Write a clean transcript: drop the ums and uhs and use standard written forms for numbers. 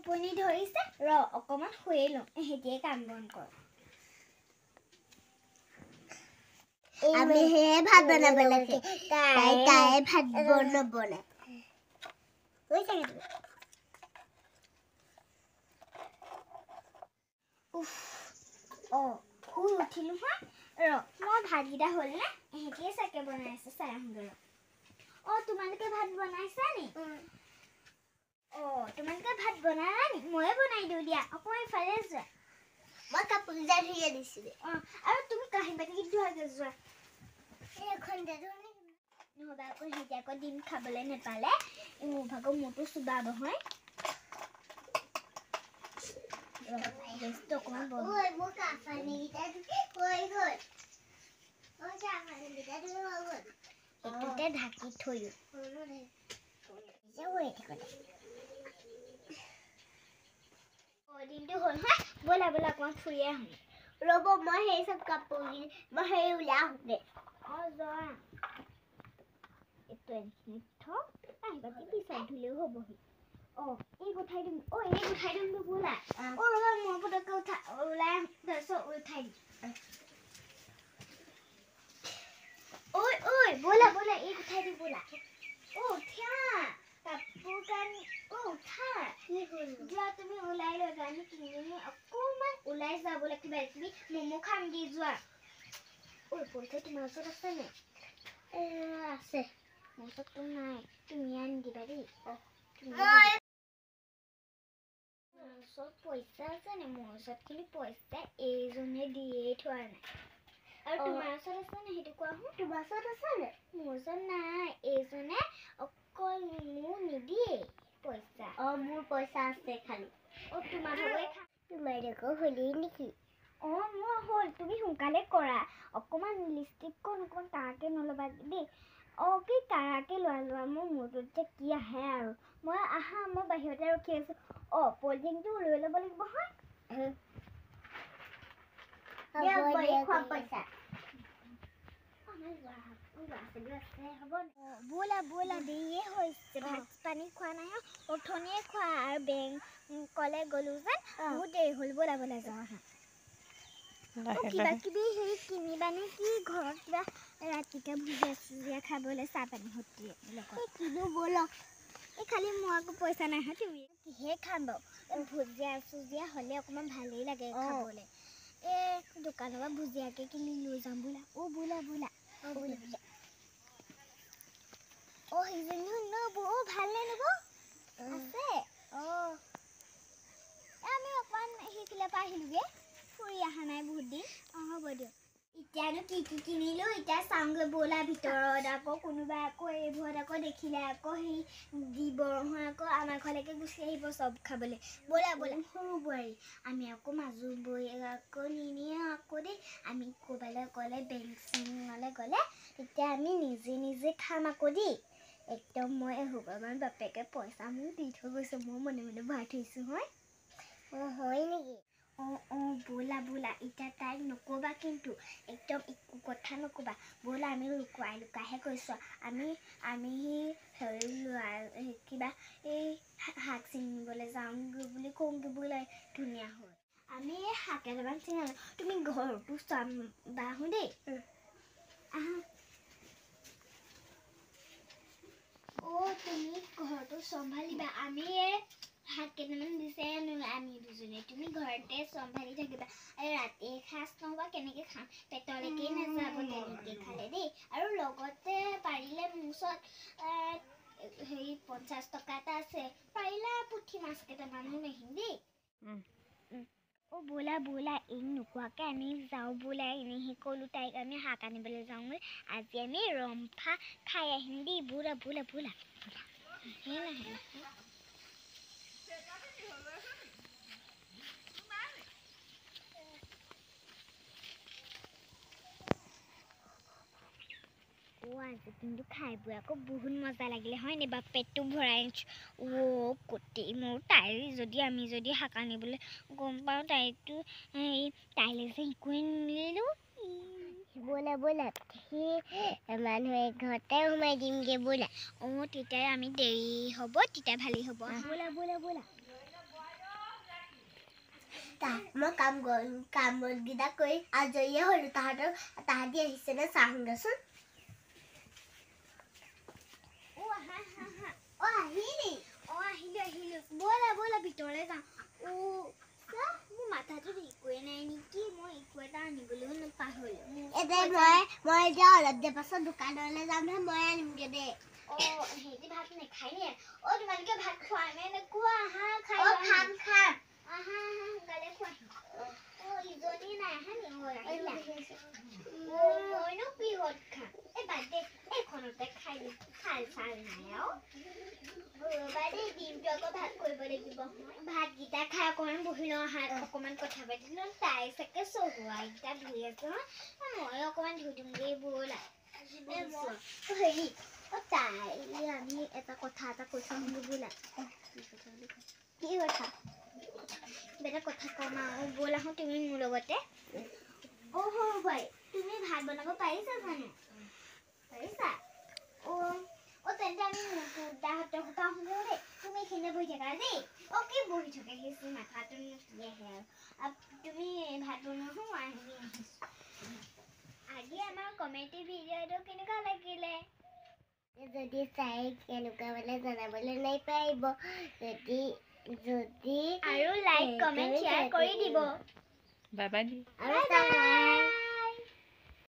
টোপনি ধৰিছে ৰ অকমান শুই লওঁ হেতিয়ে কাম বন কৰ আমি হে ভাত বনাব লাগে তাই ভাত বনাবনে কই থাকে উফ শুই উঠিলো হা ৰ মই ভাতকেইটা হ'ল নে হেতিয়ে চাকে বনাই আছে চাই আহোঁগৈ তোমালোকে ভাত বনাইছা নি তোমালোকে ভাত বনালা নি ময়ে বনাই দিওঁ দিয়া অকণমান ইফালে যোৱা মই কাপোৰ যা ধুই দিছিলো আৰু তুমি কাঁহী বাতি ধোৱাগে যোৱা এখন দে নহ'বা আকৌ সিহঁতে আকৌ ডিম খাবলৈ নেপালে মোৰ ভাগৰ মূৰটো চুবাব হয় অকণমান মোৰ কাফানীকেইটা হৈ গ'ল এইটোতে ঢাকি থৈ দিনটো হ'ল হা ব'লা ব'লা অকণমান ফুৰি আহোঁ ৰ'ব মই সেই চব কাপোৰ মই সেই ওলাই আহোঁগে যোৱা এইটো এখিনি কাঁহী বাতি পিছত ধুলেও হ'বহি এই উঠাই দিম এই উঠাই দিম ব'লা ৰ'বা মই পটককৈ ওলাই আহোঁ তাৰপিছত উঠাই দিম ব'লা ব'লা এই উঠাই দিম ব'লা উঠা কাপোৰ কানি উঠা যোৱা তুমি ওলাই ল'বা আমি তিনিজনী অকণমান ওলাই যাবলৈ কিবা কিবি ম'ম' খাম দি যোৱা পইচা তোমাৰ ওচৰত আছে নে আছে মোৰ ওচৰততো নাই তুমি আনি দিবা দেই মোৰ ওচৰত পইচা আছে নে মোৰ ওচৰত কিন্তু পইচা এইজনে দিয়েই থোৱা নাই আৰু তোমাৰ ওচৰত আছে নে সেইটো কোৱা তোমাৰ ওচৰত আছে নে মোৰ ওচৰত নাই এইজনে অকল মোৰ নিদিয়ে পইচা মোৰ পইচা আছে খালি তোমাৰ হ'বই তোমাৰ দেখো হ'লেই নেকি মোৰ হ'ল তুমি সোনকালে কৰা অকণমান লিপষ্টিকখন অকণমান কাৰাকৈ নল'বা দেই কি কাৰাকৈ লোৱা মোৰ মূৰটোত যে কি আহে আৰু মই বাহিৰতে ৰখি আছোঁ পলিথিনটো লৈ ল'ব লাগিব হয় পইচা ব'লা ব'লা দেৰিয়ে হৈছে ভাত পানী খোৱা নাই অথনিয়ে খোৱা আৰু বেংকলৈ গ'লো যেন বহুত দেৰি হ'ল ব'লা ব'লা যাওঁ কিবা কিবি হেৰি কিনিবানে কি ঘৰত কিবা ৰাতিকে ভুজিয়া খাবলৈ চাহ পানী সৈতে কিনো ব'লক এই খালি মোৰ আকৌ পইচা নাই তুমি কিহে খাম বাৰু ভুজিয়া হ'লে অকণমান ভালেই লাগে খাবলৈ এই দোকানৰ পৰা ভুজিয়াকে কিনি লৈ যাম ব'লা ব'লা ব'লা সিজনীও নব ভালনে নব আছে আমি অকণমান সেইফালৰ পৰা আহিলোগৈ ফুৰি অহা নাই বহুত দিন হ'ব দিয়ক এতিয়ানো কি কি কিনিলো এতিয়া চাওঁগৈ ব'লা ভিতৰত আকৌ কোনোবাই আকৌ এইবোৰত আকৌ দেখিলে আকৌ সেই দিব নহয় আকৌ আমাৰ ঘৰলৈকে গুচি আহিব চব খাবলৈ ব'লা ব'লা সৰু বোৱাৰী আমি আকৌ মাজু বৈ আকৌ নিনিয়ে আকৌ দেই আমি ক'ৰবালৈ গ'লে বেংক চেংকলৈ গ'লে তেতিয়া আমি নিজে খাম আকৌ দেই একদম মই এসোপামান বাপেকে পইচা মোক দি থৈ গৈছোঁ মই মনে মনে ভৰাই থৈছোঁ হয় হয় নেকি ব'লা ব'লা এতিয়া তাইক নক'বা কিন্তু একদম একো কথা নক'বা ব'লা আমি লুকাইহে কৈছোঁ আমি হেৰি কিবা এই শাক ছিঙিবলৈ যাওঁগৈ বুলি কওঁগৈ ব'লা ধুনীয়া হ'ল আমি এই শাক কেইটামান ছিঙালোঁ তুমি ঘৰটো চাবা আহোঁ দেই তুমি ঘৰটো চম্ভালিবা আমি এই শাক কেইটামান বিচাৰি আনো আমি দুজনী তুমি ঘৰতে চম্ভালি থাকিবা ৰাতি সাঁজ নহ'বা কেনেকৈ খাম পেটলৈকে নাযাব তেনেকৈ খালে দেই আৰু লগতে পাৰিলে মোৰ ওচৰত হেৰি 50 টকা এটা আছে পাৰিলে পুঠি মাছ কেইটামানো নিম দেই ব'লা ব'লা এই নোকোৱাকৈ আমি যাওঁ ব'লা এনেই ক'লোঁ তাইক আমি শাক আনিবলৈ যাওঁগৈ আজি আমি ৰম্ফা খাই আহিম দেই ব'লা ব'লা ব'লা আজি কিন্তু খাই বৈ আকৌ বহুত মজা লাগিলে হয় নাই বা পেটটো ভৰাই আনিছোঁ কটি মোৰ আমি যদি শাক আনিবলৈ গম পাওঁ তাইলৈ যে একোৱে নিনিলোঁ ব'লা ব'লা সেই মানুহে ঘৰতে সোমাই দিমগৈ ব'লা তেতিয়া আমি দেৰি হ'ব তেতিয়া ভালেই হ'ব ব'লা ব'লা ব'লা মই কাম বনকেইটা কৰি আজৰিয়ে হ'লো তাহাঁতি আহিছে নে চাওঁগেচোন আহিলো ব'লা ভিতৰলৈ যাওঁ মোৰ মাথাটোত একোৱে নাই নেকি মই একো এটা আনিবলৈও পাহৰিলো মই এতিয়া অলপ দেৰি পাছত দোকানলৈ যাম নহয় মই আনিমগে দে সিহঁতি ভাত নাখায় নে তোমালোকে ভাত খোৱা নে নোখোৱা খাম সোনকালে খোৱা ইজনী নাই মইনো কিহত খাম বাদ দে এইখনতে খাই দিম খাল চাল নাই দিনটো আকৌ ভাত কৰিব লাগিব ভাতকেইটা খাই অকণমান বহি লওঁ অকণমান কথা পাতি লওঁ তাই চাগে চহুৱাকেইটা ধুই আছে মই অকণমান ধুই দিমগৈ ব'লা হেৰি তাই আমি এটা কথা কৈ থওঁ ব'লা কি কথা বেটা কথা কম আৰু ব'লা তুমি মোৰ লগতে সৰু বাই তুমি ভাত বনাব পাৰিছা জানো পাৰিছা তেন্তে আমি দাহঁতৰ সোপা শুনো দেই তুমি এইখিনিতে বহি থাকা দেই কি বহি থাকে সেই মাথাটো নুঠি আহে আৰু তুমি ভাত বনোৱা মই আহিছোঁ আজি আমাৰ কমেডি ভিডিঅ'টো কেনেকুৱা লাগিলে যদি চাই কেনেকুৱা মানে জনাবলৈ নাপাৰিব যদি আৰু লাইক কমেণ্ট শ্বেয়াৰ কৰি দিব বাই বাই আৰু